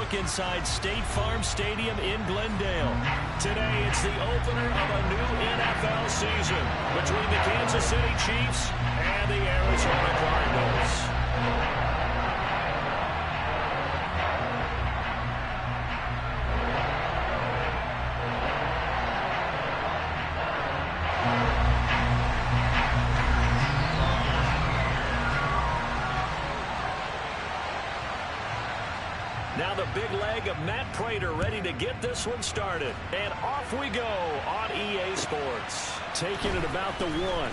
look inside State Farm Stadium in Glendale. Today, it's the opener of a new NFL season between the Kansas City Chiefs and the Arizona Cardinals. Now the big leg of Matt Prater ready to get this one started. And off we go on EA Sports. Taking it about the 1.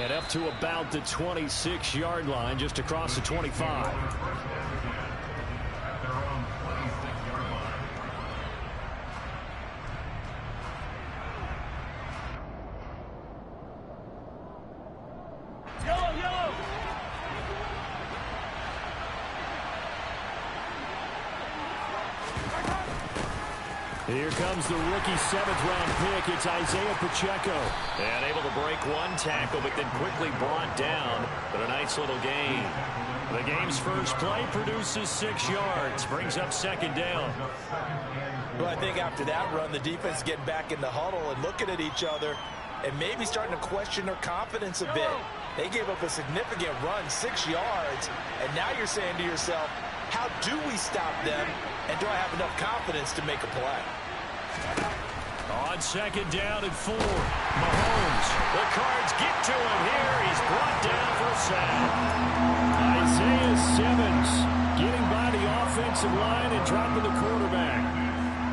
And up to about the 26-yard line, just across the 25. Here comes the rookie 7th-round pick. It's Isaiah Pacheco. And able to break one tackle, but then quickly brought down. But a nice little gain. The game's first play produces 6 yards. Brings up 2nd down. Well, I think after that run, the defense is getting back in the huddle and looking at each other and maybe starting to question their confidence a bit. They gave up a significant run, 6 yards, and now you're saying to yourself, how do we stop them, and do I have enough confidence to make a play? On 2nd down and 4, Mahomes. The Cards get to him here. He's brought down for a sack. Isaiah Simmons getting by the offensive line and dropping the quarterback.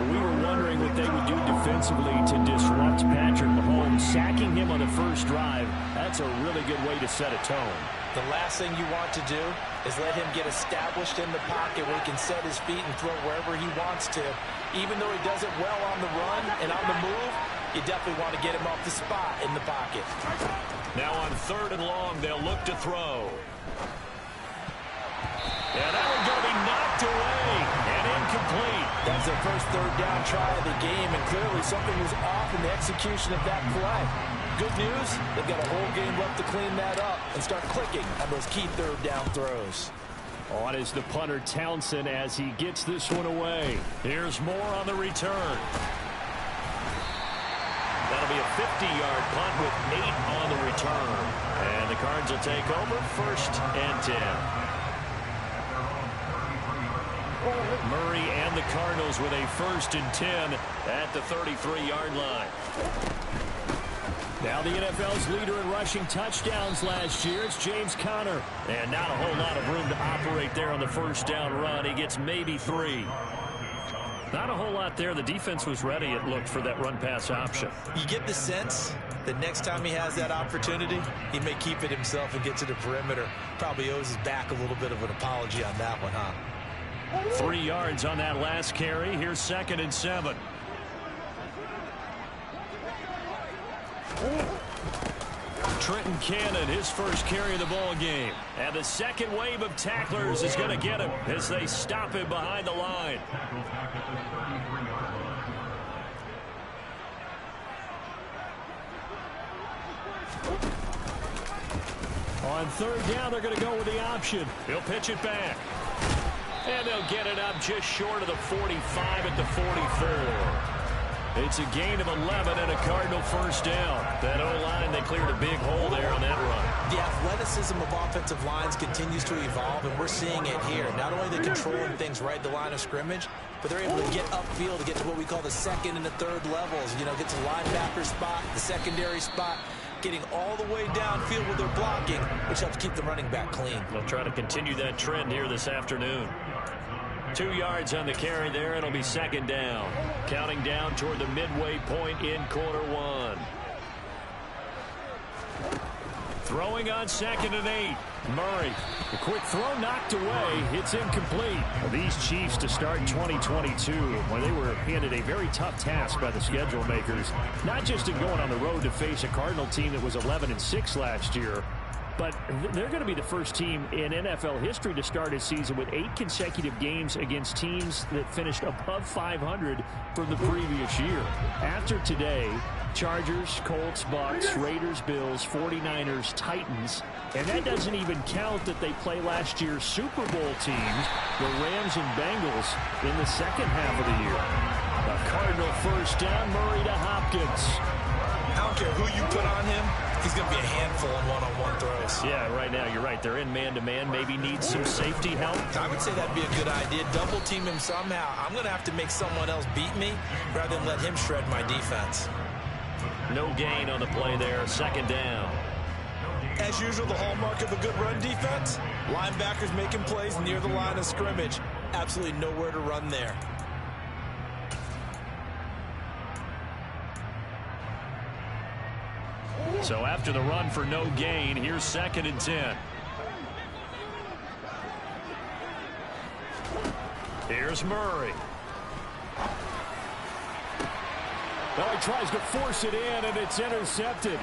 We were wondering what they would do defensively to disrupt Patrick Mahomes. Sacking him on the first drive, that's a really good way to set a tone. The last thing you want to do is let him get established in the pocket where he can set his feet and throw wherever he wants to. Even though he does it well on the run and on the move, you definitely want to get him off the spot in the pocket. Now on 3rd and long, they'll look to throw. And that one's going to be knocked away and incomplete. That's their first 3rd down try of the game, and clearly something was off in the execution of that play. Good news, they've got a whole game left to clean that up and start clicking on those key 3rd down throws. On is the punter Townsend as he gets this one away. Here's more on the return. That'll be a 50-yard punt with 8 on the return. And the Cards will take over 1st and 10. Murray and the Cardinals with a 1st and 10 at the 33-yard line. Now the NFL's leader in rushing touchdowns last year, it's James Conner. And not a whole lot of room to operate there on the 1st down run. He gets maybe 3. Not a whole lot there. The defense was ready, it looked, for that run-pass option. You get the sense that next time he has that opportunity, he may keep it himself and get to the perimeter. Probably owes his back a little bit of an apology on that one, huh? 3 yards on that last carry. Here's 2nd and 7. Trenton Cannon, his first carry of the ball game. And the second wave of tacklers is going to get him as they stop him behind the line. On 3rd down, they're going to go with the option. He'll pitch it back. And they'll get it up just short of the 45 at the 44. It's a gain of 11 and a Cardinal 1st down. That O-line, they cleared a big hole there on that run. The athleticism of offensive lines continues to evolve, and we're seeing it here. Not only are they controlling things right at the line of scrimmage, but they're able to get upfield to get to what we call the 2nd and the 3rd levels. You know, get to the linebacker spot, the secondary spot, getting all the way downfield with their blocking, which helps keep the running back clean. They'll try to continue that trend here this afternoon. 2 yards on the carry there. It'll be 2nd down. Counting down toward the midway point in quarter 1. Throwing on 2nd and 8. Murray. The quick throw knocked away. It's incomplete. Well, these Chiefs to start 2022, when they were handed a very tough task by the schedule makers, not just in going on the road to face a Cardinal team that was 11-6 last year, But they're going to be the first team in NFL history to start a season with 8 consecutive games against teams that finished above 500 from the previous year. After today, Chargers, Colts, Bucks, Raiders, Bills, 49ers, Titans. And that doesn't even count that they play last year's Super Bowl teams, the Rams and Bengals, in the second half of the year. A Cardinal first down, Murray to Hopkins. I don't care who you put on him. He's going to be a handful in one-on-one throws. Yeah, right now, you're right. They're in man-to-man. Maybe needs some safety help. I would say that'd be a good idea. Double team him somehow. I'm going to have to make someone else beat me rather than let him shred my defense. No gain on the play there. Second down. As usual, the hallmark of a good run defense, linebackers making plays near the line of scrimmage. Absolutely nowhere to run there. So after the run for no gain, here's 2nd and 10. Here's Murray. Well, he tries to force it in, and it's intercepted.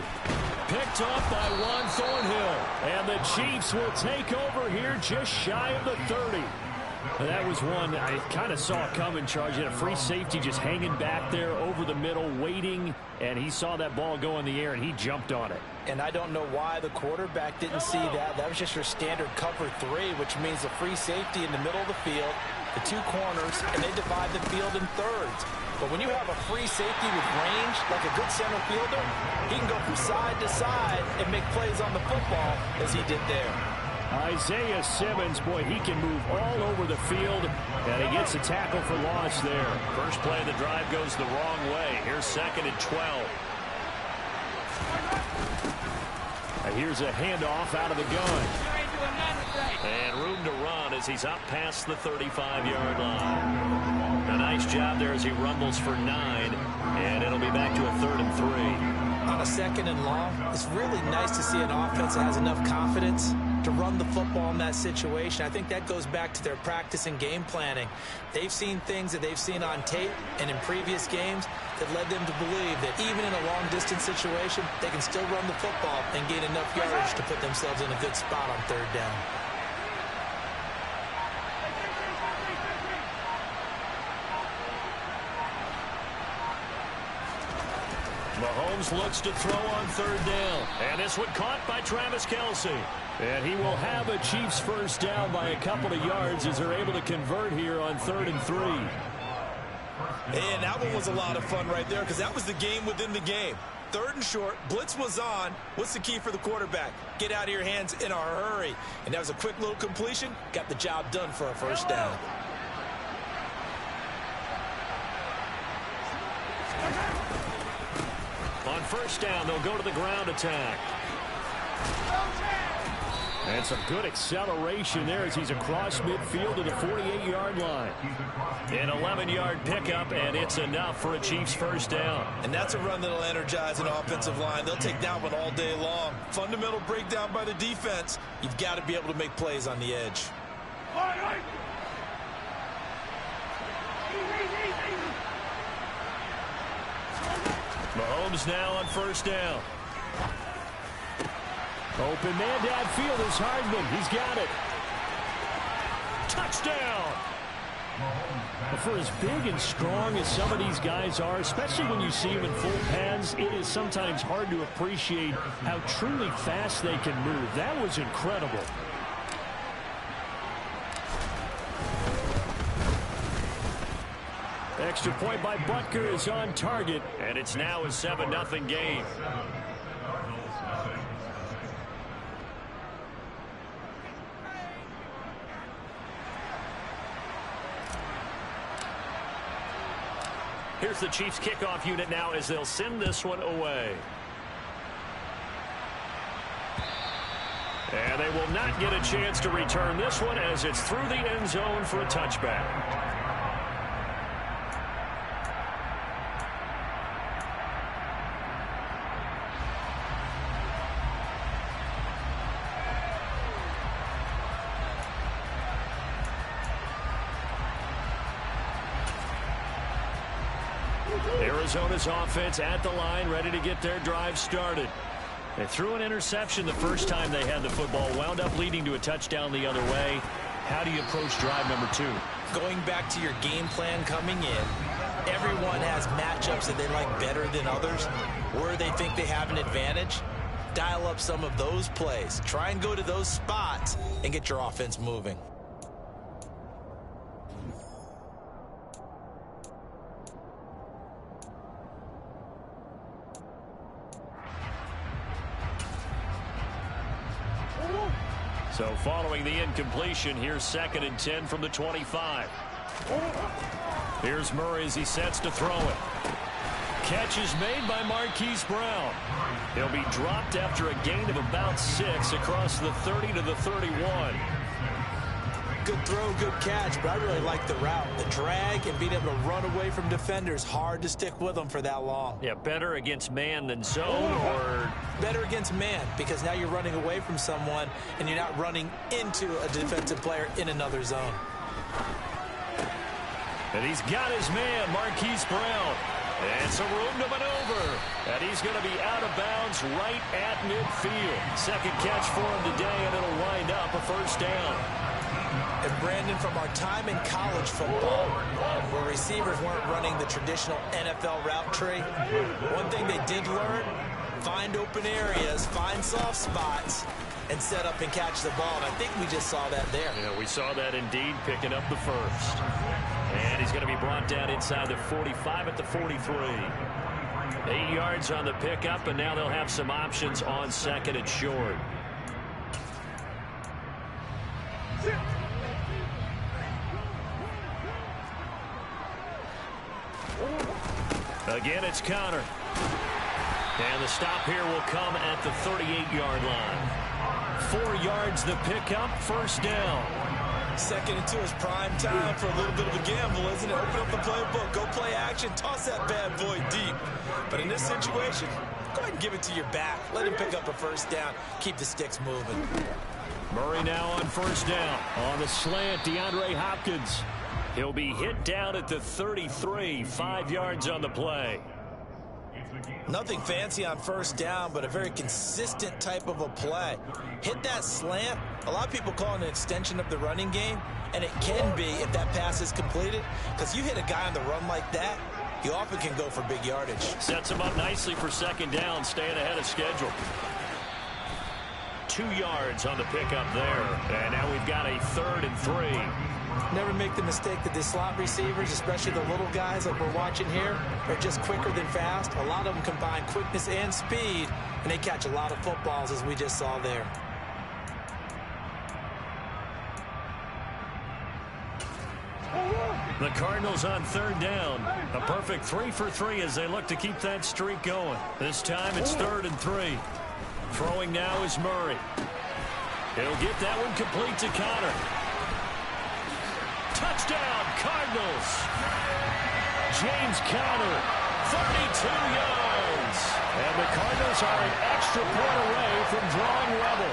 Picked off by Juan Thornhill. And the Chiefs will take over here just shy of the 30. That was one I kind of saw coming, Charge. He had a free safety just hanging back there over the middle, waiting, and he saw that ball go in the air, and he jumped on it. And I don't know why the quarterback didn't see that. That was just your standard cover 3, which means a free safety in the middle of the field, the 2 corners, and they divide the field in thirds. But when you have a free safety with range, like a good center fielder, he can go from side to side and make plays on the football as he did there. Isaiah Simmons, boy, he can move all over the field, and he gets a tackle for loss there. First play of the drive goes the wrong way. Here's 2nd and 12. And here's a handoff out of the gun. And room to run as he's up past the 35-yard line. A nice job there as he rumbles for 9, and it'll be back to a 3rd and 3. On a 2nd and long, it's really nice to see an offense that has enough confidence to run the football in that situation. I think that goes back to their practice and game planning. They've seen things that they've seen on tape and in previous games that led them to believe that even in a long-distance situation, they can still run the football and gain enough yardage to put themselves in a good spot on 3rd down. Mahomes looks to throw on 3rd down. And this one caught by Travis Kelce. And he will have a Chiefs first down by a couple of yards as they're able to convert here on 3rd and 3. And that one was a lot of fun right there because that was the game within the game. 3rd and short, blitz was on. What's the key for the quarterback? Get out of your hands in a hurry. And that was a quick little completion. Got the job done for a first down. On first down, they'll go to the ground attack. And some good acceleration there as he's across midfield to the 48-yard line. An 11-yard pickup, and it's enough for a Chiefs first down. And that's a run that'll energize an offensive line. They'll take that one all day long. Fundamental breakdown by the defense. You've got to be able to make plays on the edge. Mahomes now on first down. Open man downfield is Hardman. He's got it. Touchdown. For as big and strong as some of these guys are, especially when you see them in full pads, it is sometimes hard to appreciate how truly fast they can move. That was incredible. Extra point by Butker is on target, and it's now a 7-0 game. Here's the Chiefs kickoff unit now as they'll send this one away. And they will not get a chance to return this one as it's through the end zone for a touchback. Arizona's offense at the line, ready to get their drive started. They threw an interception the first time they had the football, wound up leading to a touchdown the other way. How do you approach drive number 2? Going back to your game plan coming in, everyone has matchups that they like better than others, where they think they have an advantage. Dial up some of those plays. Try and go to those spots and get your offense moving. So following the incompletion, here's 2nd and 10 from the 25. Here's Murray as he sets to throw it. Catch is made by Marquise Brown. He'll be dropped after a gain of about 6 across the 30 to the 31. Good throw, good catch, but I really like the route. The drag and being able to run away from defenders, hard to stick with them for that long. Yeah, better against man than zone, or? Better against man, because now you're running away from someone and you're not running into a defensive player in another zone. And he's got his man, Marquise Brown. And some room to maneuver. And he's going to be out of bounds right at midfield. Second catch for him today, and it'll wind up a first down. And Brandon, from our time in college football, where receivers weren't running the traditional NFL route tree, one thing they did learn, find open areas, find soft spots, and set up and catch the ball. And I think we just saw that there. Yeah, we saw that indeed, picking up the first. And he's going to be brought down inside the 45 at the 43. 8 yards on the pickup, and now they'll have some options on 2nd and short. Again, it's Connor. And the stop here will come at the 38-yard line. 4 yards the pickup, first down. 2nd and 2 is prime time for a little bit of a gamble, isn't it? Open up the playbook, go play action, toss that bad boy deep. But in this situation, go ahead and give it to your back. Let him pick up a first down. Keep the sticks moving. Murray now on first down. On the slant, DeAndre Hopkins. He'll be hit down at the 33, 5 yards on the play. Nothing fancy on first down, but a very consistent type of a play. Hit that slant. A lot of people call it an extension of the running game, and it can be if that pass is completed, because you hit a guy on the run like that, you often can go for big yardage. Sets him up nicely for second down, staying ahead of schedule. 2 yards on the pickup there, and now we've got a 3rd and 3. Never make the mistake that the slot receivers, especially the little guys like we're watching here, are just quicker than fast. A lot of them combine quickness and speed, and they catch a lot of footballs, as we just saw there. The Cardinals on 3rd down. A perfect 3 for 3 as they look to keep that streak going. This time it's 3rd and 3. Throwing now is Murray. He'll get that one complete to Connor. Touchdown, Cardinals. James Conner, 32 yards. And the Cardinals are an extra point away from drawing level.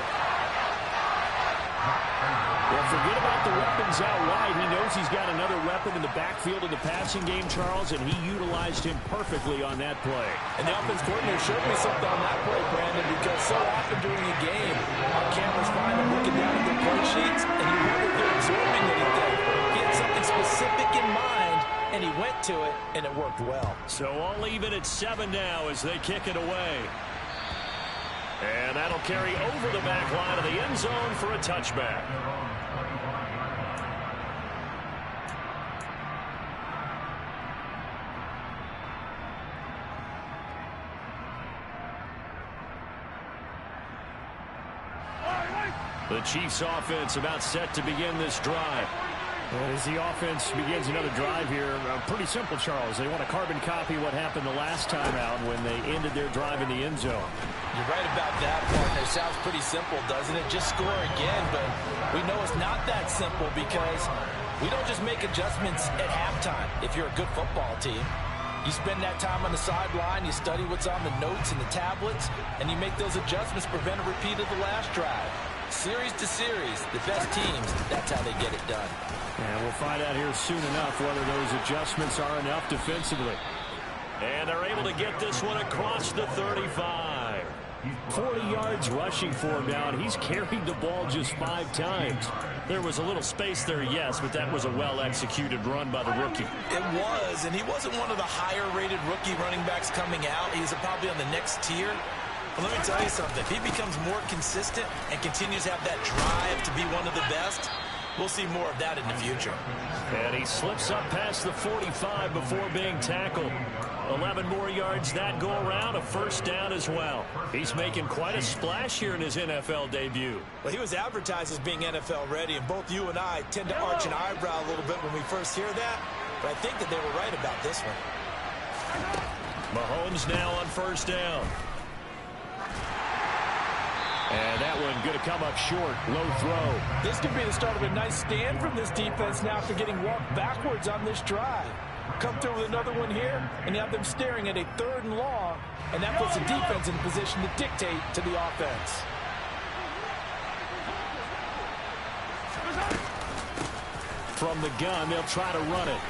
Well, forget about the weapons out wide. He knows he's got another weapon in the backfield in the passing game, Charles, and he utilized him perfectly on that play. And the offense coordinator showed me something on that play, Brandon, because so often during a game, our cameras find them looking down at their play sheets, and you wonder if they're absorbing anything. He had something specific in mind, and he went to it, and it worked well. So all even at 7 now as they kick it away. And that'll carry over the back line of the end zone for a touchback. The Chiefs offense about set to begin this drive. As the offense begins another drive here, pretty simple, Charles. They want to carbon copy what happened the last time out when they ended their drive in the end zone. You're right about that, partner. Sounds pretty simple, doesn't it? Just score again, but we know it's not that simple because we don't just make adjustments at halftime if you're a good football team. You spend that time on the sideline, you study what's on the notes and the tablets, and you make those adjustments to prevent a repeat of the last drive. Series to series, the best teams, that's how they get it done. And we'll find out here soon enough whether those adjustments are enough defensively. And they're able to get this one across the 35. 40 yards rushing for him now, and he's carried the ball just 5 times. There was a little space there, yes, but that was a well-executed run by the rookie. It was, and he wasn't one of the higher-rated rookie running backs coming out. He's probably on the next tier. But let me tell you something. If he becomes more consistent and continues to have that drive to be one of the best, we'll see more of that in the future. And he slips up past the 45 before being tackled. 11 more yards that go around, a first down as well. He's making quite a splash here in his NFL debut. Well, he was advertised as being NFL ready, and both you and I tend to arch an eyebrow a little bit when we first hear that, but I think that they were right about this one. Mahomes now on first down. And that one going to come up short. Low throw. This could be the start of a nice stand from this defense now after getting walked backwards on this drive. Come through with another one here, and you have them staring at a 3rd and long, and that puts the defense in position to dictate to the offense. From the gun, they'll try to run it.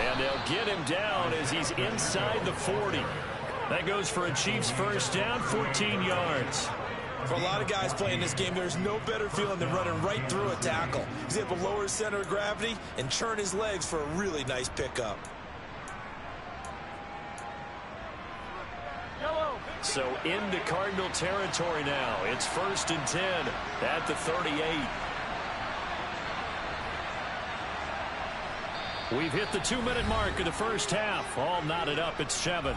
And they'll get him down as he's inside the 40. That goes for a Chiefs first down, 14 yards. For a lot of guys playing this game, there's no better feeling than running right through a tackle. He's able to lower his center of gravity and churn his legs for a really nice pickup. So into Cardinal territory now. It's 1st and 10 at the 38. We've hit the 2-minute mark of the first half. All knotted up at 7.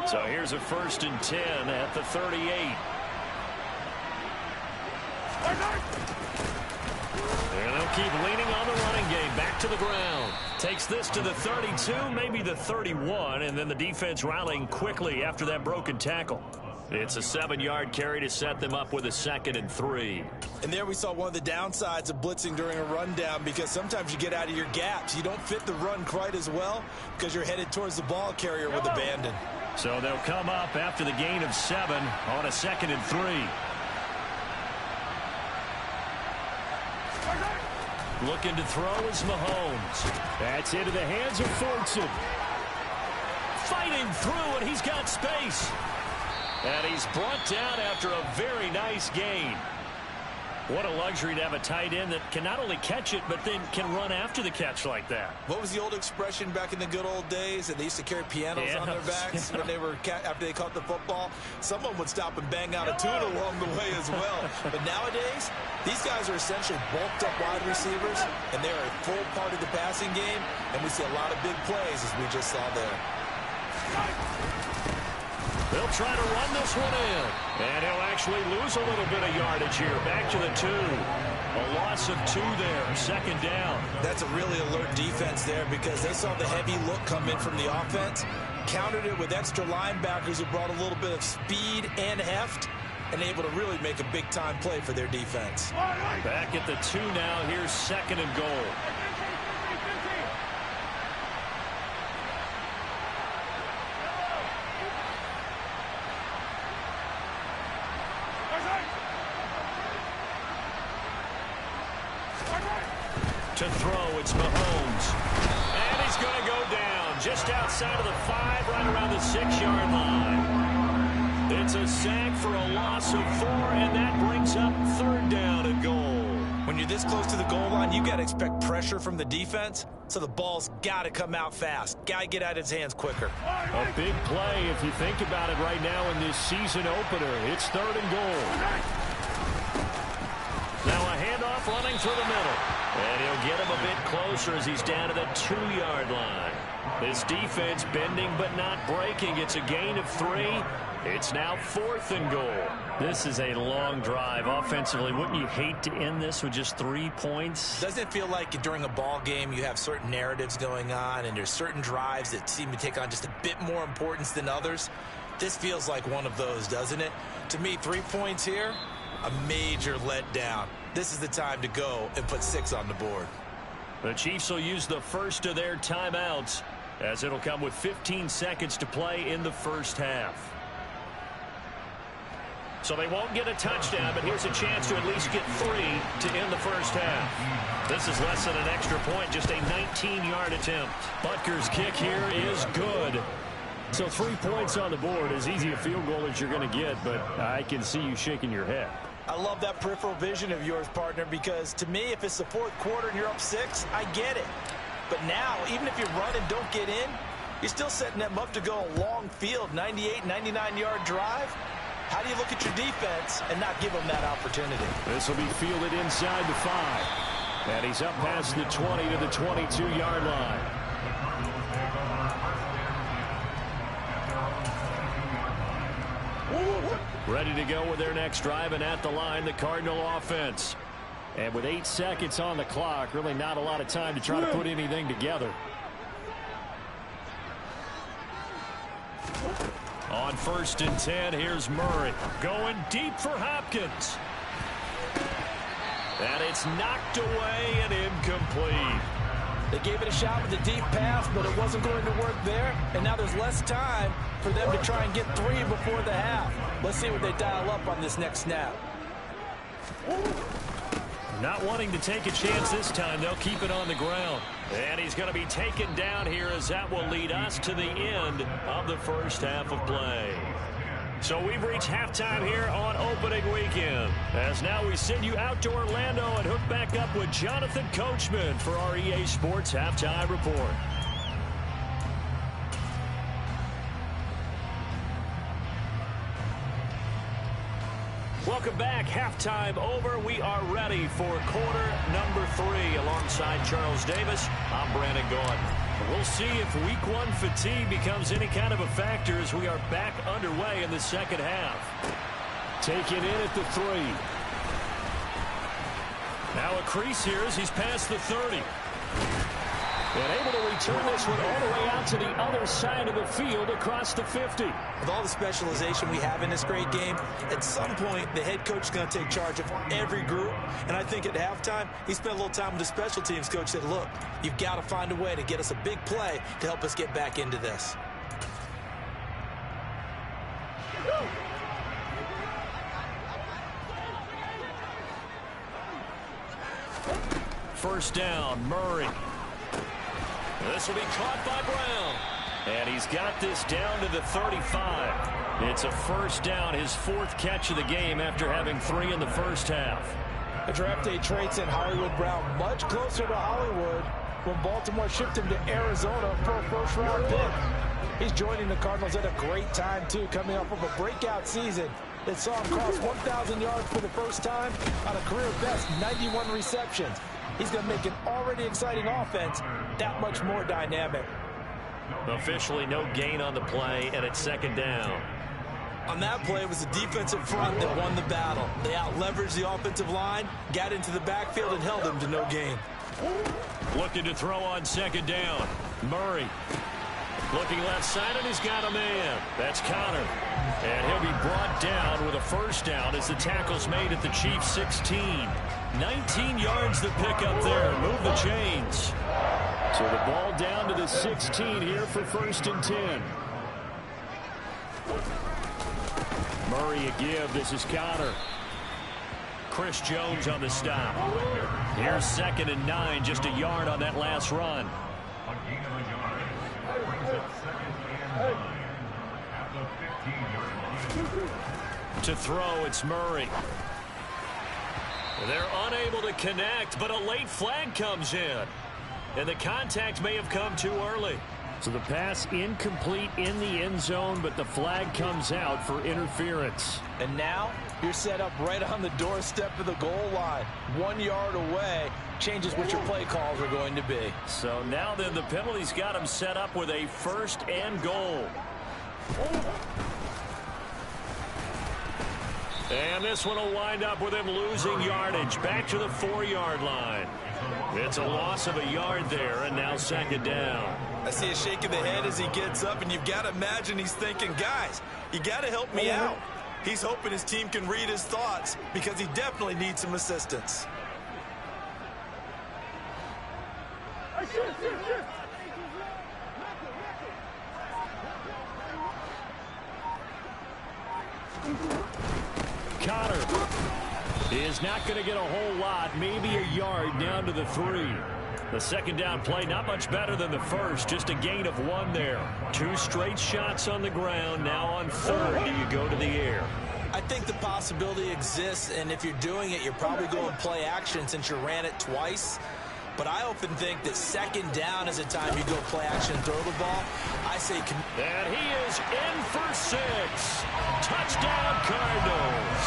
So here's a 1st and 10 at the 38. And they'll keep leaning on the running game. Back to the ground. Takes this to the 32, maybe the 31, and then the defense rallying quickly after that broken tackle. It's a 7-yard carry to set them up with a 2nd and 3. And there we saw one of the downsides of blitzing during a rundown, because sometimes you get out of your gaps. You don't fit the run quite as well because you're headed towards the ball carrier with abandon. So they'll come up after the gain of 7 on a 2nd and 3. Looking to throw is Mahomes. That's into the hands of Fortson. Fighting through, and he's got space. And he's brought down after a very nice gain. What a luxury to have a tight end that can not only catch it, but then can run after the catch like that. What was the old expression back in the good old days? That they used to carry pianos on their backs when they were after they caught the football. Someone would stop and bang out a tune along the way as well. But nowadays, these guys are essentially bulked up wide receivers, and they're a full part of the passing game. And we see a lot of big plays, as we just saw there. They'll try to run this one in. And he'll actually lose a little bit of yardage here. Back to the 2. A loss of 2 there. 2nd down. That's a really alert defense there, because they saw the heavy look come in from the offense, countered it with extra linebackers who brought a little bit of speed and heft, and able to really make a big-time play for their defense. Back at the 2 now. Here's 2nd and goal. To throw, it's Mahomes. And he's going to go down just outside of the 5, right around the 6-yard line. It's a sack for a loss of 4, and that brings up 3rd down and goal. When you're this close to the goal line, you got to expect pressure from the defense, so the ball's got to come out fast. Got to get out of his hands quicker. A big play if you think about it right now in this season opener. It's 3rd and goal. Now a handoff running through the middle. And he'll get him a bit closer as he's down to the 2-yard line. This defense bending but not breaking. It's a gain of 3. It's now 4th and goal. This is a long drive offensively. Wouldn't you hate to end this with just 3 points? Doesn't it feel like during a ball game you have certain narratives going on, and there's certain drives that seem to take on just a bit more importance than others? This feels like one of those, doesn't it? To me, 3 points here, a major letdown. This is the time to go and put 6 on the board. The Chiefs will use the first of their timeouts, as it'll come with 15 seconds to play in the first half. So they won't get a touchdown, but here's a chance to at least get 3 to end the first half. This is less than an extra point, just a 19-yard attempt. Butker's kick here is good. So 3 points on the board, as easy a field goal as you're going to get, but I can see you shaking your head. I love that peripheral vision of yours, partner, because to me, if it's the fourth quarter and you're up 6, I get it. But now, even if you run and don't get in, you're still setting them up to go a long field, 98, 99-yard drive. How do you look at your defense and not give them that opportunity? This will be fielded inside the 5. And he's up past the 20 to the 22-yard line. Ready to go with their next drive, and at the line, the Cardinal offense. And with 8 seconds on the clock, really not a lot of time to try to put anything together. On 1st and 10, here's Murray. Going deep for Hopkins. And it's knocked away and incomplete. They gave it a shot with a deep pass, but it wasn't going to work there. And now there's less time for them to try and get 3 before the half. Let's see what they dial up on this next snap. Not wanting to take a chance this time. They'll keep it on the ground. And he's going to be taken down here, as that will lead us to the end of the first half of play. So we've reached halftime here on opening weekend. As now we send you out to Orlando and hook back up with Jonathan Coachman for our EA Sports Halftime Report. Welcome back. Halftime over. We are ready for quarter number 3 alongside Charles Davis. I'm Brandon Gaudin. We'll see if week 1 fatigue becomes any kind of a factor as we are back underway in the second half. Take it in at the 3. Now a crease here as he's past the 30. And able to return this one all the way out to the other side of the field across the 50. With all the specialization we have in this great game, at some point the head coach is going to take charge of every group. And I think at halftime, he spent a little time with the special teams coach, said, look, you've got to find a way to get us a big play to help us get back into this. First down, Murray. This will be caught by Brown. And he's got this down to the 35. It's a first down, his 4th catch of the game after having 3 in the first half. The draft day trade sent Hollywood Brown much closer to Hollywood when Baltimore shipped him to Arizona for a first-round pick. He's joining the Cardinals at a great time, too, coming off of a breakout season that saw him cross 1,000 yards for the first time on a career-best 91 receptions. He's going to make an already exciting offense that much more dynamic. Officially no gain on the play, and it's second down. On that play, it was the defensive front that won the battle. They out-leveraged the offensive line, got into the backfield, and held them to no gain. Looking to throw on second down. Murray. Looking left side, and he's got a man. That's Connor. And he'll be brought down with a first down as the tackle's made at the Chiefs' 16. 19 yards to pick up there. Move the chains. So the ball down to the 16 here for 1st and 10. Murray a give. This is Connor. Chris Jones on the stop. Here's 2nd and 9. Just a yard on that last run. To throw, it's Murray. They're unable to connect, but a late flag comes in. And the contact may have come too early. So the pass incomplete in the end zone, but the flag comes out for interference. And now you're set up right on the doorstep of the goal line. 1 yard away changes what your play calls are going to be. So now then the penalty's got him set up with a 1st and goal. And this one will wind up with him losing yardage back to the 4-yard line. It's a loss of a yard there, and now 2nd down. I see a shake of the head as he gets up, and you've got to imagine he's thinking, guys, you got to help me out. He's hoping his team can read his thoughts because he definitely needs some assistance. Connor is not going to get a whole lot, maybe a yard down to the 3. The second down play, not much better than the first, just a gain of 1 there. 2 straight shots on the ground. Now on 3rd, do you go to the air? I think the possibility exists, and if you're doing it, you're probably going play action since you ran it twice. But I often think that second down is a time you go play action and throw the ball. I say... And he is in for 6. Touchdown, Cardinals.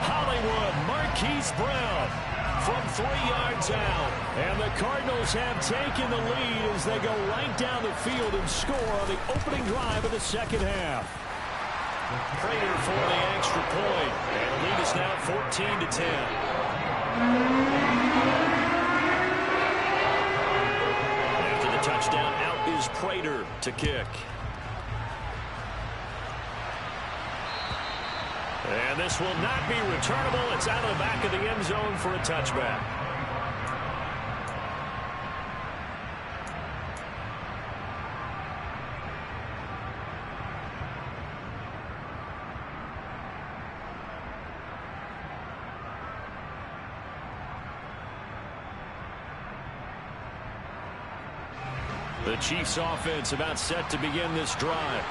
Hollywood Marquise Brown from 3 yards out. And the Cardinals have taken the lead as they go right down the field and score on the opening drive of the second half. Prater for the extra point. And the lead is now 14-10. Touchdown, out is Prater to kick. And this will not be returnable. It's out of the back of the end zone for a touchback. The Chiefs offense about set to begin this drive.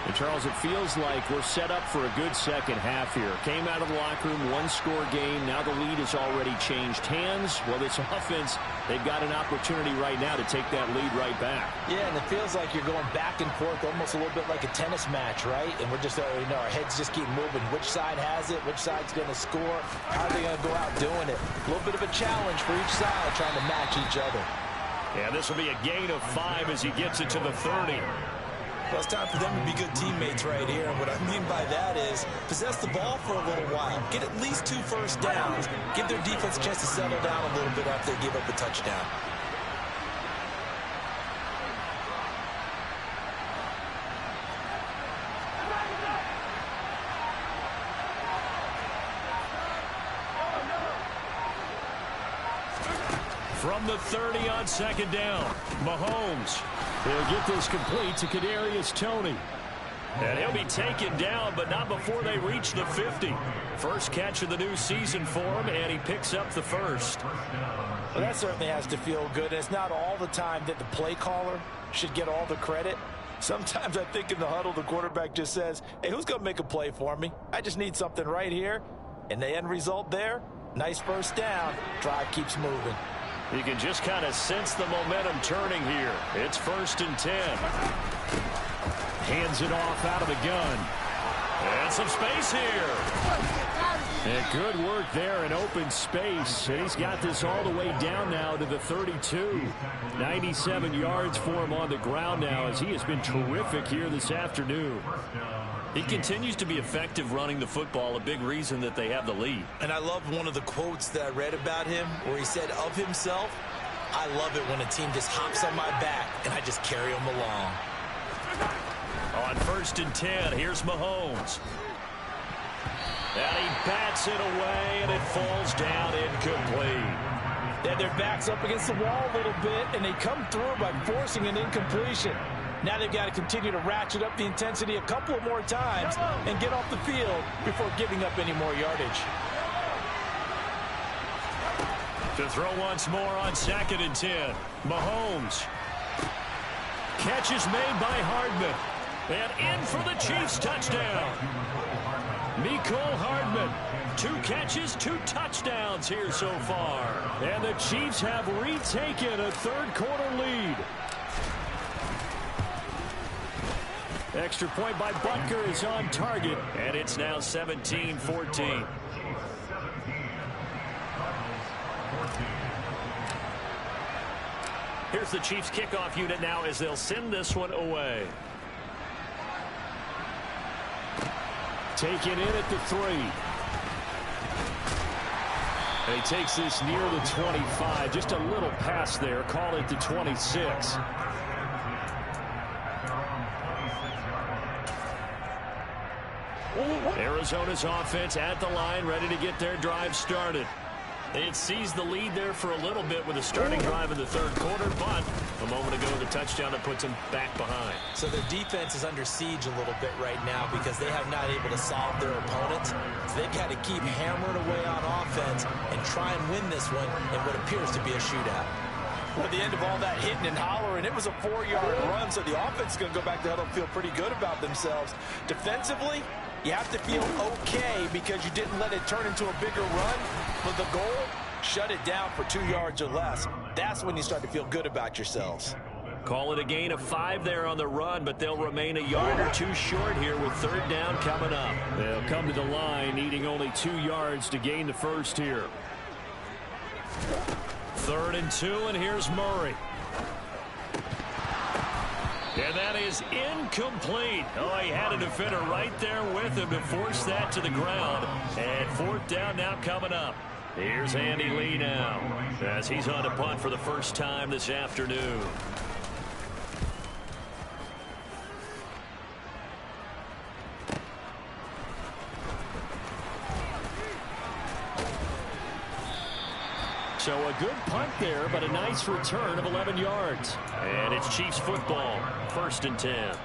And Charles, it feels like we're set up for a good second half here. Came out of the locker room, 1-score game. Now the lead has already changed hands. Well, this offense, they've got an opportunity right now to take that lead right back. Yeah, and it feels like you're going back and forth almost a little bit like a tennis match, right? And we're just, our heads just keep moving. Which side has it? Which side's going to score? How are they going to go out doing it? A little bit of a challenge for each side trying to match each other. Yeah, this will be a gain of 5 as he gets it to the 30. Well, it's time for them to be good teammates right here. And what I mean by that is possess the ball for a little while. Get at least 2 first downs. Give their defense a chance to settle down a little bit after they give up a touchdown. From the 30 on second down, Mahomes will get this complete to Kadarius Toney. And he'll be taken down, but not before they reach the 50. First catch of the new season for him, and he picks up the first. Well, that certainly has to feel good. It's not all the time that the play caller should get all the credit. Sometimes I think in the huddle, the quarterback just says, hey, who's going to make a play for me? I just need something right here. And the end result there, nice first down. Drive keeps moving. You can just kind of sense the momentum turning here. It's 1st and 10. Hands it off out of the gun. And some space here. And good work there in open space. And he's got this all the way down now to the 32. 97 yards for him on the ground now as he has been terrific here this afternoon. He continues to be effective running the football, a big reason that they have the lead. And I love one of the quotes that I read about him where he said of himself, I love it when a team just hops on my back and I just carry them along. On 1st and 10, here's Mahomes. And he bats it away and it falls down incomplete. Yeah, their back's up against the wall a little bit and they come through by forcing an incompletion. Now they've got to continue to ratchet up the intensity a couple of more times and get off the field before giving up any more yardage. To throw once more on 2nd and 10. Mahomes. Catch is made by Hardman. And in for the Chiefs touchdown. Mecole Hardman. 2 catches, 2 touchdowns here so far. And the Chiefs have retaken a third-quarter lead. Extra point by Butker is on target, and it's now 17-14. Here's the Chiefs kickoff unit now as they'll send this one away. Taken in at the 3. And he takes this near the 25. Just a little pass there. Call it the 26. Arizona's offense at the line, ready to get their drive started. It seized the lead there for a little bit with a starting drive in the third quarter, but a moment ago the touchdown that puts them back behind. So their defense is under siege a little bit right now because they have not able to solve their opponents. So they've got to keep hammering away on offense and try and win this one in what appears to be a shootout. Well, at the end of all that hitting and hollering, it was a 4-yard run, so the offense is going to go back to huddle and feel pretty good about themselves. Defensively, you have to feel okay because you didn't let it turn into a bigger run. But the goal, shut it down for 2 yards or less. That's when you start to feel good about yourselves. Call it a gain of 5 there on the run, but they'll remain a yard or 2 short here with third down coming up. They'll come to the line needing only 2 yards to gain the first here. 3rd and 2, and here's Murray. And that is incomplete. Oh, he had a defender right there with him to force that to the ground. And 4th down now coming up. Here's Andy Lee now as he's on to punt for the first time this afternoon. So a good punt there, but a nice return of 11 yards. And it's Chiefs football, 1st and 10.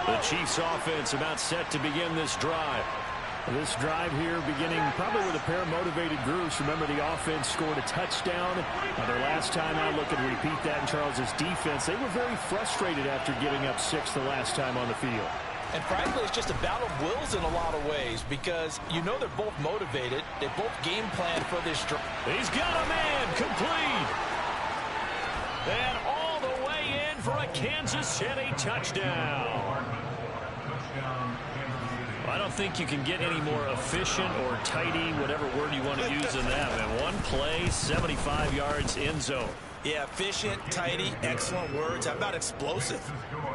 The Chiefs offense about set to begin this drive. This drive here beginning probably with a pair of motivated groups. Remember, the offense scored a touchdown. Their last time out, looking to repeat that in Charles's defense. They were very frustrated after giving up 6 the last time on the field. And frankly, it's just a battle of wills in a lot of ways because you know they're both motivated. They both game plan for this drive. He's got a man complete. And all the way in for a Kansas City touchdown. I don't think you can get any more efficient or tidy, whatever word you want to use in that. Man, one play, 75 yards, end zone. Yeah, efficient, tidy, excellent words. How about explosive?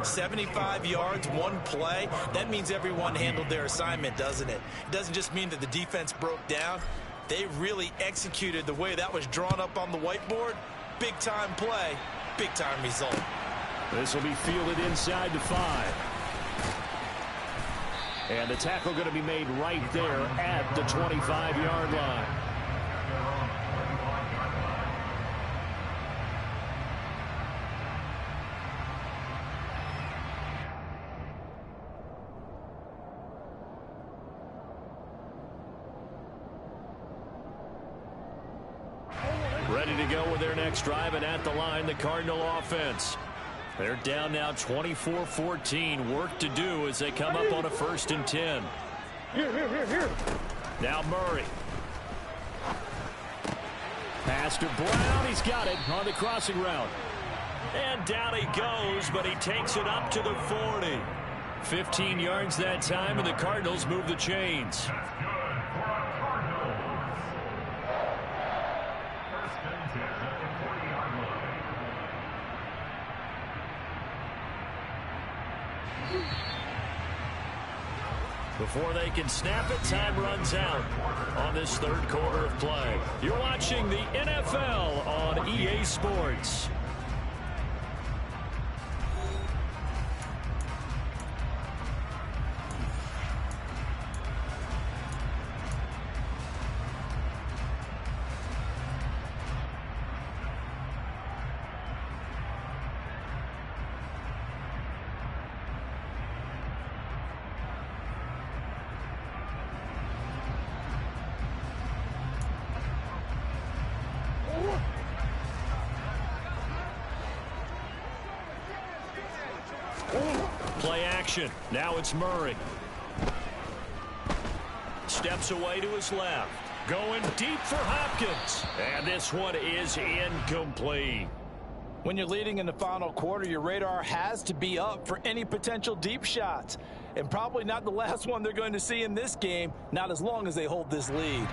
75 yards, one play. That means everyone handled their assignment, doesn't it? It doesn't just mean that the defense broke down. They really executed the way that was drawn up on the whiteboard. Big-time play, big-time result. This will be fielded inside the 5. And the tackle going to be made right there at the 25-yard line. Ready to go with their next drive, and at the line, the Cardinal offense. They're down now 24-14. Work to do as they come up on a 1st and 10. Here. Now Murray. Pass to Brown. He's got it on the crossing route. And down he goes, but he takes it up to the 40. 15 yards that time, and the Cardinals move the chains. Before they can snap it, time runs out on this third quarter of play. You're watching the NFL on EA Sports. Play action. Now it's Murray. Steps away to his left. Going deep for Hopkins. And this one is incomplete. When you're leading in the final quarter, your radar has to be up for any potential deep shots. And probably not the last one they're going to see in this game, not as long as they hold this lead.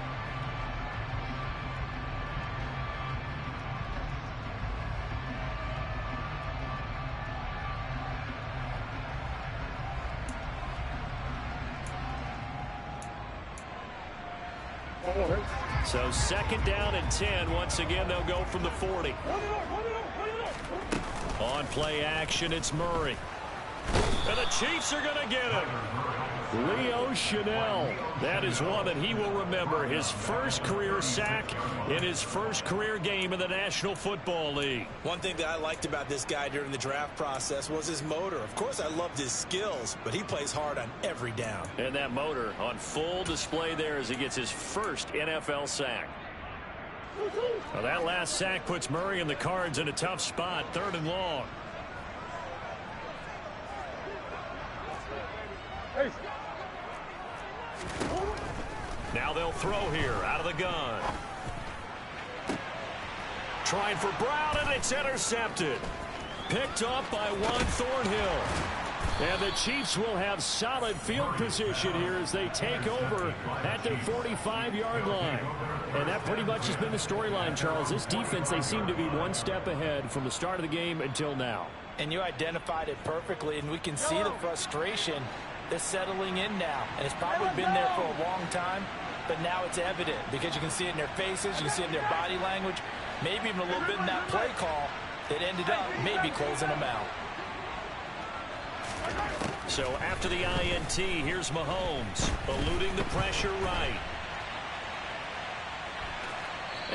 So 2nd down and 10. Once again, they'll go from the 40. On play action, it's Murray. And the Chiefs are going to get him. Leo Chanel. That is one that he will remember. His first career sack in his first career game in the National Football League. One thing that I liked about this guy during the draft process was his motor. Of course, I loved his skills, but he plays hard on every down. And that motor on full display there as he gets his first NFL sack. Well, that last sack puts Murray and the Cards in a tough spot, 3rd and long. Now they'll throw here out of the gun. Trying for Brown, and it's intercepted. Picked off by Juan Thornhill. And the Chiefs will have solid field position here as they take over at their 45-yard line. And that pretty much has been the storyline, Charles. This defense, they seem to be one step ahead from the start of the game until now. And you identified it perfectly, and we can see the frustration that's settling in now. And it's probably been there for a long time, but now it's evident because you can see it in their faces, you can see it in their body language, maybe even a little bit in that play call that ended up maybe closing them out. So after the INT, here's Mahomes, eluding the pressure right.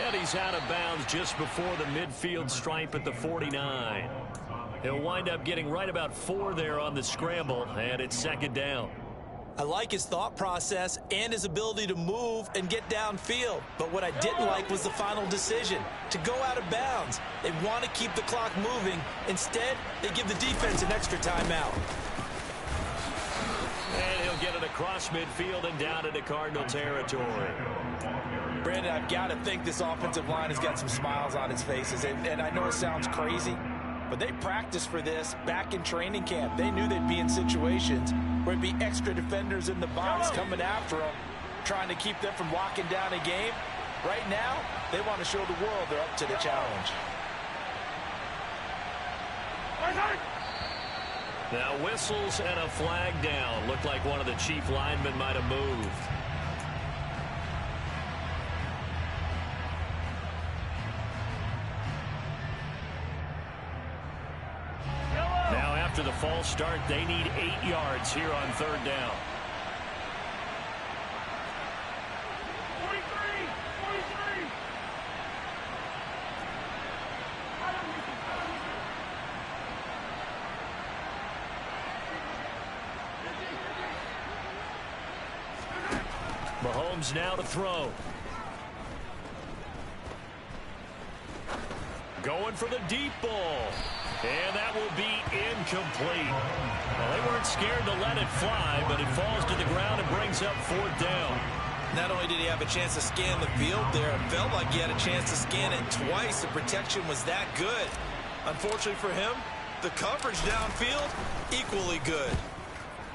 And he's out of bounds just before the midfield stripe at the 49. He'll wind up getting right about 4 there on the scramble, and it's 2nd down. I like his thought process and his ability to move and get downfield. But what I didn't like was the final decision, to go out of bounds. They want to keep the clock moving. Instead, they give the defense an extra timeout. And he'll get it across midfield and down into Cardinal territory. Brandon, I've got to think this offensive line has got some smiles on its faces. And I know it sounds crazy, but they practiced for this back in training camp. They knew they'd be in situations where it'd be extra defenders in the box coming after them, trying to keep them from locking down a game. Right now, they want to show the world they're up to the challenge. Now whistles and a flag down. Looked like one of the Chief linemen might have moved. Now after the false start, they need 8 yards here on 3rd down. Mahomes now to throw. Going for the deep ball. And that will be incomplete. Well, they weren't scared to let it fly, but it falls to the ground and brings up 4th down. Not only did he have a chance to scan the field there, it felt like he had a chance to scan it twice. The protection was that good. Unfortunately for him, the coverage downfield, equally good.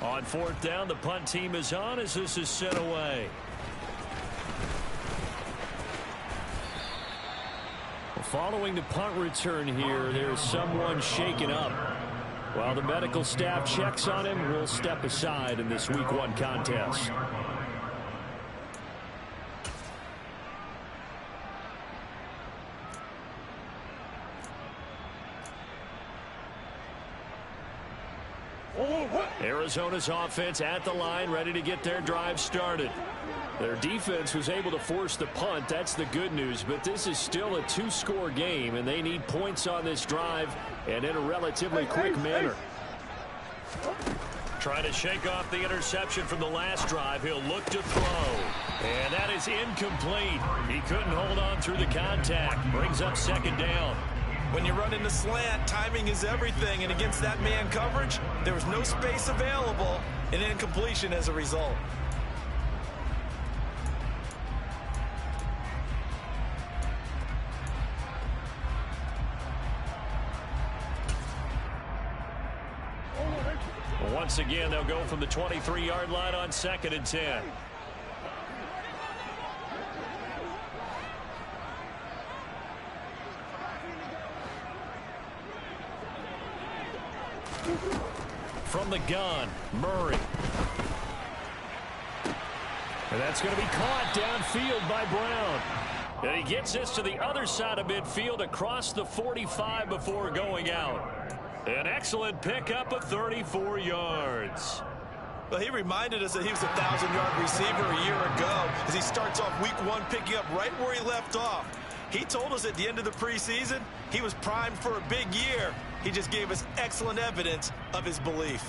On 4th down, the punt team is on as this is sent away. Following the punt return here, there's someone shaken up. While the medical staff checks on him, we'll step aside in this Week 1 contest. Arizona's offense at the line, ready to get their drive started. Their defense was able to force the punt. That's the good news, but this is still a 2-score game, and they need points on this drive and in a relatively quick manner. Trying to shake off the interception from the last drive. He'll look to throw, and that is incomplete. He couldn't hold on through the contact. Brings up 2nd down. When you run in the slant, timing is everything, and against that man coverage, there was no space available, and incompletion as a result. Once again, they'll go from the 23-yard line on 2nd and 10. From the gun, Murray. And that's going to be caught downfield by Brown. And he gets this to the other side of midfield across the 45 before going out. An excellent pickup of 34 yards. Well, he reminded us that he was a 1,000-yard receiver a year ago as he starts off week 1 picking up right where he left off. He told us at the end of the preseason he was primed for a big year. He just gave us excellent evidence of his belief.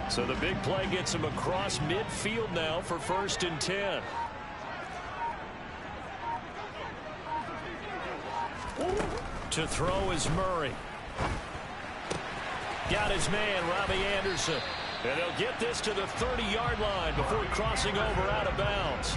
So the big play gets him across midfield now for 1st and 10. To throw is Murray. Got his man, Robbie Anderson. And he'll get this to the 30-yard line before crossing over out of bounds.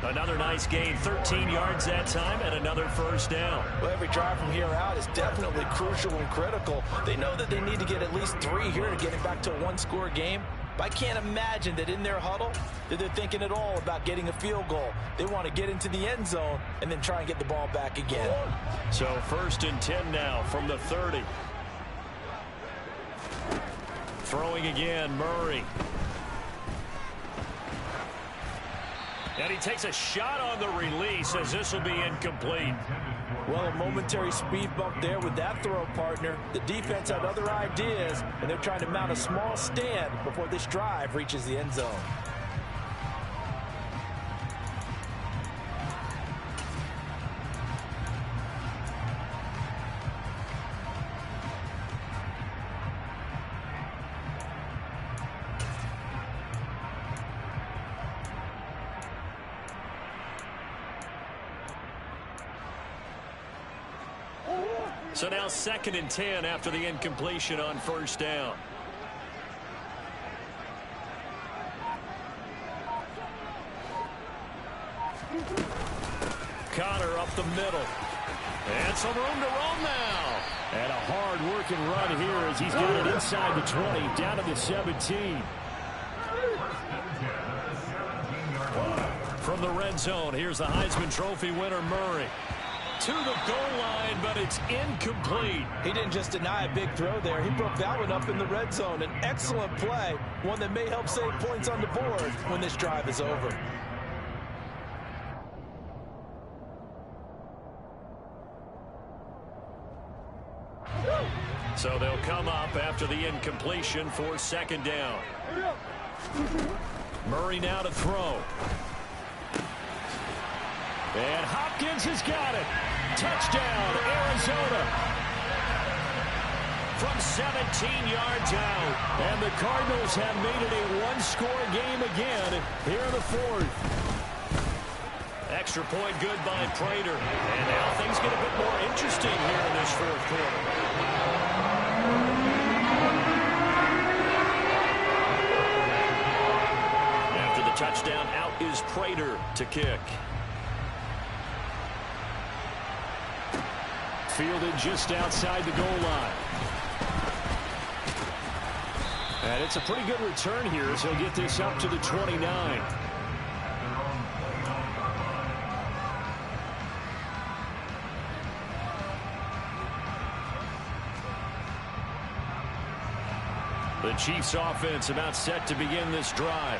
Another nice gain, 13 yards that time, and another 1st down. Well, every drive from here out is definitely crucial and critical. They know that they need to get at least 3 here to get it back to a 1-score game. But I can't imagine that in their huddle that they're thinking at all about getting a field goal. They want to get into the end zone and then try and get the ball back again. So 1st and 10 now from the 30. Throwing again, Murray. And he takes a shot on the release as this will be incomplete. Well, a momentary speed bump there with that throw, partner. The defense had other ideas, and they're trying to mount a small stand before this drive reaches the end zone. So now 2nd and 10 after the incompletion on 1st down. Connor up the middle. And some room to roam now. And a hard-working run here as he's got it inside the 20, down to the 17. From the red zone, here's the Heisman Trophy winner, Murray. To the goal line, but it's incomplete. He didn't just deny a big throw there. He broke that one up in the red zone. An excellent play, one that may help save points on the board when this drive is over. So they'll come up after the incompletion for 2nd down. Murray now to throw. And Hopkins has got it. Touchdown, Arizona. From 17 yards out. And the Cardinals have made it a 1-score game again here in the 4th. Extra point good by Prater. And now things get a bit more interesting here in this 4th quarter. After the touchdown, out is Prater to kick. Fielded just outside the goal line. And it's a pretty good return here as he'll get this up to the 29. The Chiefs offense about set to begin this drive.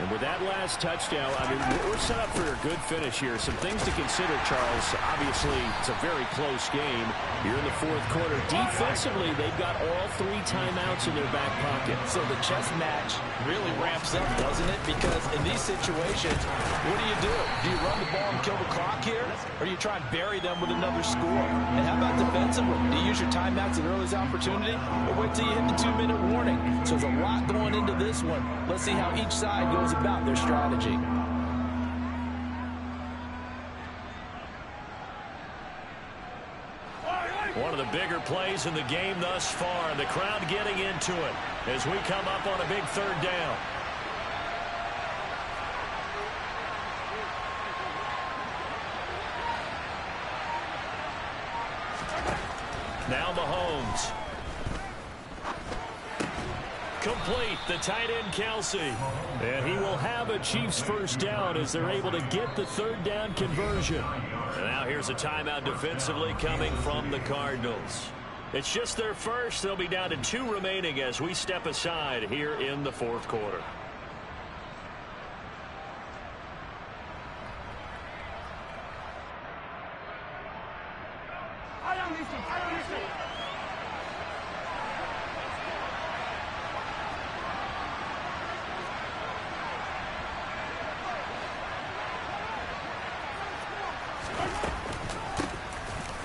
And with that last touchdown, I mean, we're set up for a good finish here. Some things to consider, Charles. Obviously, it's a very close game here in the 4th quarter. Defensively, they've got all 3 timeouts in their back pocket. So the chess match really ramps up, doesn't it? Because in these situations, what do? Do you run the ball and kill the clock here? Or do you try and bury them with another score? And how about defensively? Do you use your timeouts at earliest opportunity? Or wait till you hit the 2-minute warning? So there's a lot going into this one. Let's see how each side goes about their strategy. One of the bigger plays in the game thus far, and the crowd getting into it as we come up on a big 3rd down. Now Mahomes. Complete, the tight end Kelsey. And he will have a Chiefs 1st down as they're able to get the 3rd down conversion. And now here's a timeout defensively coming from the Cardinals. It's just their first. They'll be down to 2 remaining as we step aside here in the fourth quarter.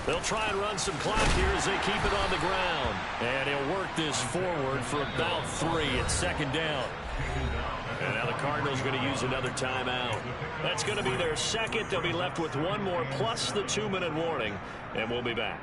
They'll try and run some clock here as they keep it on the ground. And he'll work this forward for about 3 at second down. And now the Cardinals going to use another timeout. That's going to be their second. They'll be left with 1 more plus the 2-minute warning. And we'll be back.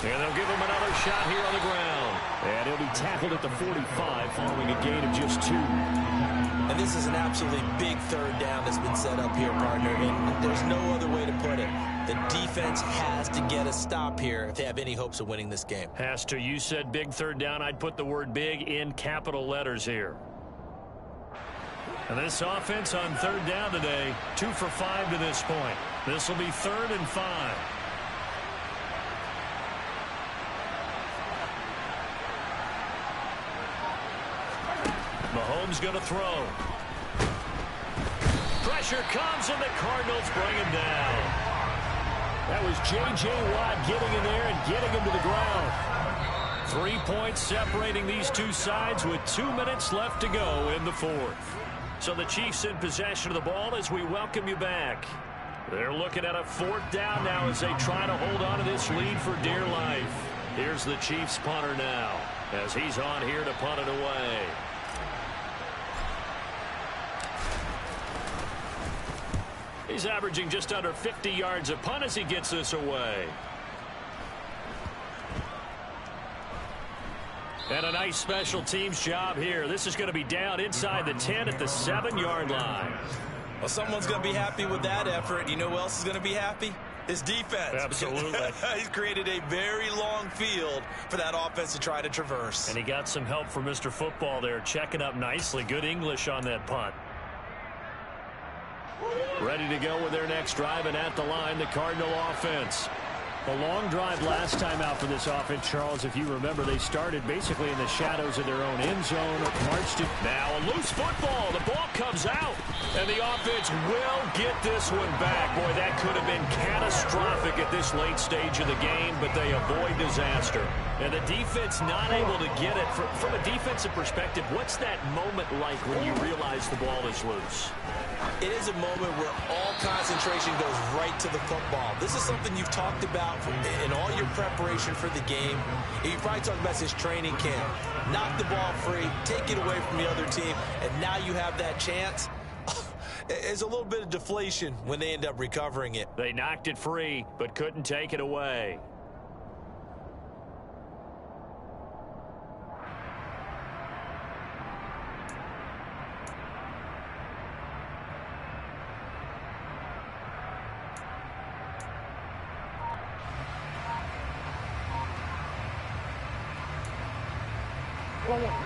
And they'll give him another shot here on the ground. And he'll be tackled at the 45 following a gain of just 2. And this is an absolutely big third down that's been set up here, partner. And there's no other way to put it. The defense has to get a stop here if they have any hopes of winning this game. Has to. You said big third down. I'd put the word big in capital letters here. And this offense on third down today, 2 for 5 to this point. This will be 3rd and 5. Mahomes going to throw. Pressure comes, and the Cardinals bring him down. That was J.J. Watt getting in there and getting him to the ground. 3 points separating these two sides with 2 minutes left to go in the fourth. So the Chiefs in possession of the ball as we welcome you back. They're looking at a 4th down now as they try to hold on to this lead for dear life. Here's the Chiefs punter now as he's on here to punt it away. He's averaging just under 50 yards a punt as he gets this away. And a nice special teams job here. This is going to be down inside the 10 at the 7-yard line. Well, someone's going to be happy with that effort. You know who else is going to be happy? His defense. Absolutely. He's created a very long field for that offense to try to traverse. And he got some help from Mr. Football there, checking up nicely. Good English on that punt. Ready to go with their next drive, and at the line, the Cardinal offense. A long drive last time out for this offense, Charles. If you remember, they started basically in the shadows of their own end zone. Marched it. Now a loose football. The ball comes out, and the offense will get this one back. Boy, that could have been catastrophic at this late stage of the game, but they avoid disaster. And the defense not able to get it. From a defensive perspective, what's that moment like when you realize the ball is loose? It is a moment where all concentration goes right to the football. This is something you've talked about in all your preparation for the game. You probably talked about this training camp. Knock the ball free, take it away from the other team, and now you have that chance. There's a little bit of deflation when they end up recovering it. They knocked it free, but couldn't take it away.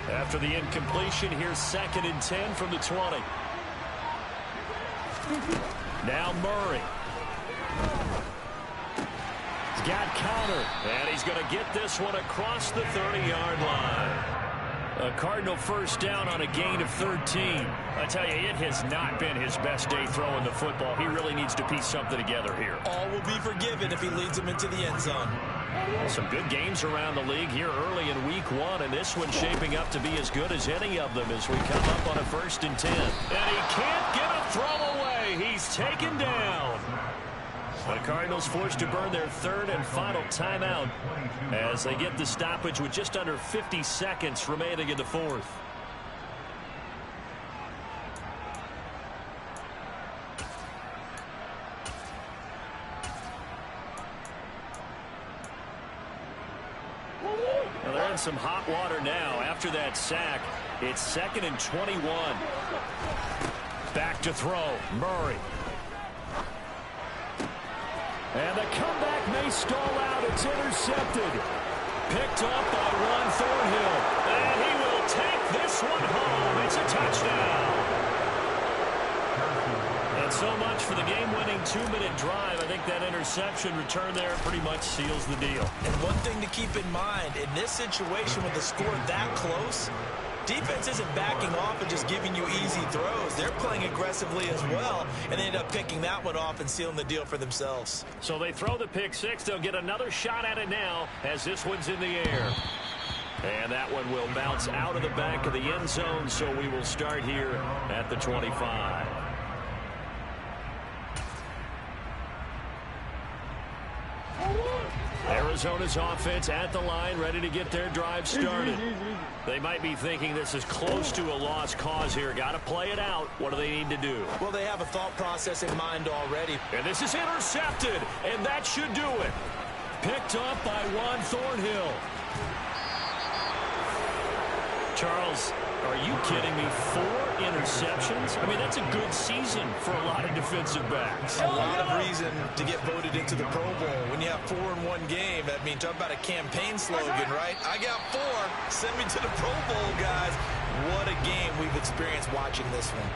After the incompletion, here's 2nd and 10 from the 20. Now Murray. He's got counter, and he's going to get this one across the 30-yard line. A Cardinal first down on a gain of 13. I tell you, it has not been his best day throwing the football. He really needs to piece something together here. All will be forgiven if he leads them into the end zone. Some good games around the league here early in week 1, and this one's shaping up to be as good as any of them as we come up on a 1st and 10. And he can't get a throw away. He's taken down. The Cardinals forced to burn their 3rd and final timeout as they get the stoppage with just under 50 seconds remaining in the 4th. Well, they're in some hot water now after that sack. It's 2nd and 21. Back to throw. Murray. And the comeback may stall out. It's intercepted. Picked up by Juan Thornhill. And he will take this one home. It's a touchdown. And so much for the game-winning 2-minute drive. I think that interception return there pretty much seals the deal. And one thing to keep in mind, in this situation with the score that close, defense isn't backing off and just giving you easy throws. They're playing aggressively as well, and they end up picking that one off and sealing the deal for themselves. So they throw the pick six. They'll get another shot at it now as this one's in the air. And that one will bounce out of the back of the end zone, so we will start here at the 25. Arizona's offense at the line, ready to get their drive started. They might be thinking this is close to a lost cause here. Got to play it out. What do they need to do? Well, they have a thought process in mind already. And this is intercepted, and that should do it. Picked up by Juan Thornhill. Charles, are you kidding me? 4 interceptions? I mean, that's a good season for a lot of defensive backs. A lot of reason to get voted into the Pro Bowl. When you have 4 in one game, I mean, talk about a campaign slogan, right? I got 4. Send me to the Pro Bowl, guys. What a game we've experienced watching this one.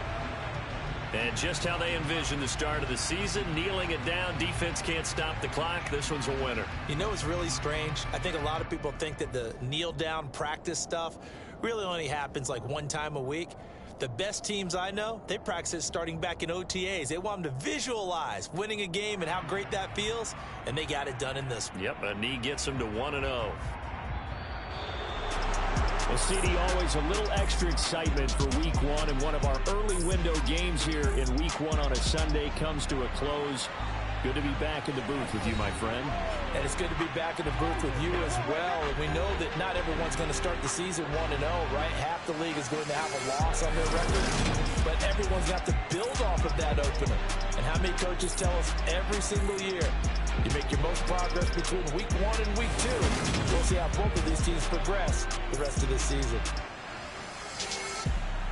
And just how they envision the start of the season, kneeling it down, defense can't stop the clock. This one's a winner. You know what's really strange? I think a lot of people think that the kneel-down practice stuff really only happens like one time a week. The best teams I know, they practice it starting back in OTAs. They want them to visualize winning a game and how great that feels, and they got it done in this one. Yep, a knee gets them to 1-0. Well, CD, always a little extra excitement for Week 1, and one of our early window games here in Week 1 on a Sunday comes to a close. Good to be back in the booth with you, my friend. And it's good to be back in the booth with you as well. And we know that not everyone's going to start the season 1-0, right? Half the league is going to have a loss on their record. But everyone's got to build off of that opener. And how many coaches tell us every single year, you make your most progress between Week 1 and Week 2. We'll see how both of these teams progress the rest of this season.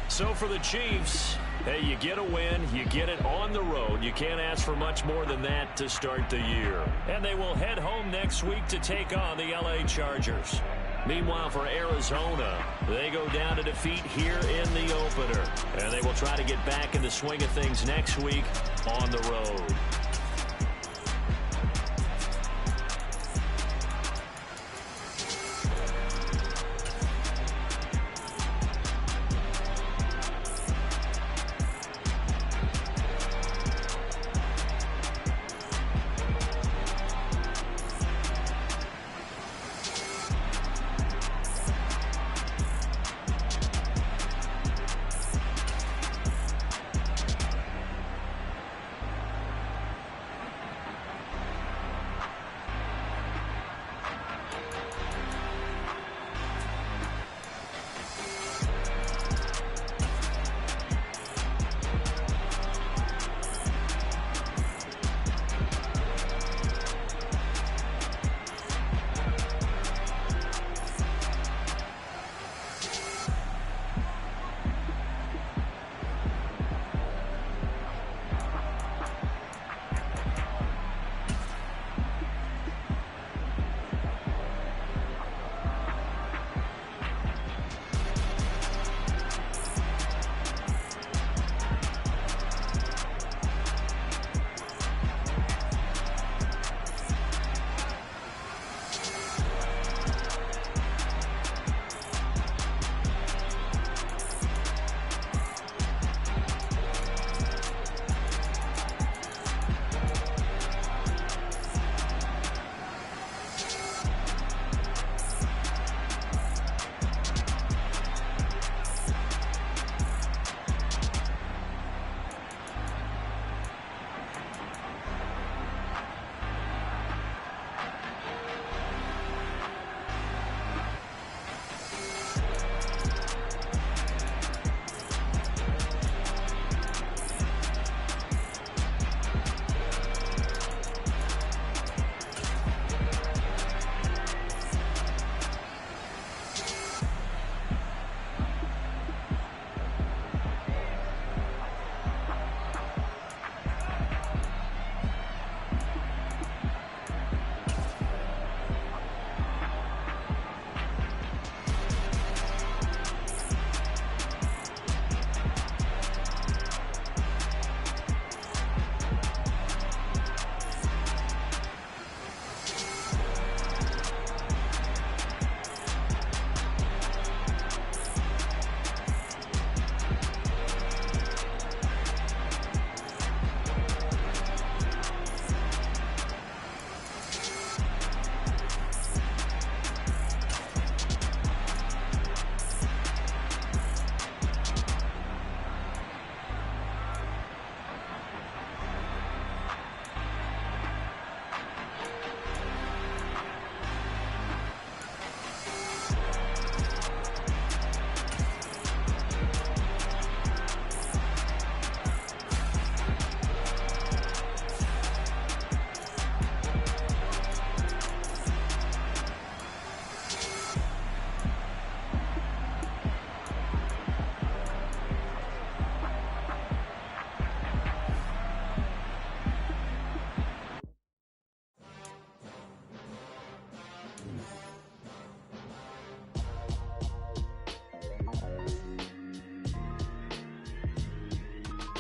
So for the Chiefs, hey, you get a win, you get it on the road. You can't ask for much more than that to start the year. And they will head home next week to take on the LA Chargers. Meanwhile, for Arizona, they go down to defeat here in the opener. And they will try to get back in the swing of things next week on the road.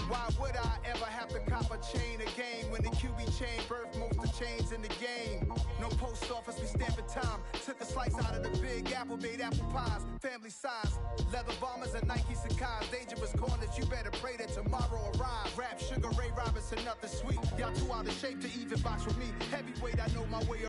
Why would I ever have to cop a chain again when the QB chain birthed most of chains in the game? No post office, we stamping time. Took a slice out of the Big Apple, made apple pies, family size. Leather bombers and Nike Sacai's. Dangerous corners, you better pray that tomorrow arrives. Rap, Sugar Ray Robinson, nothing sweet. Y'all too out of shape to even box with me. Heavyweight, I know my way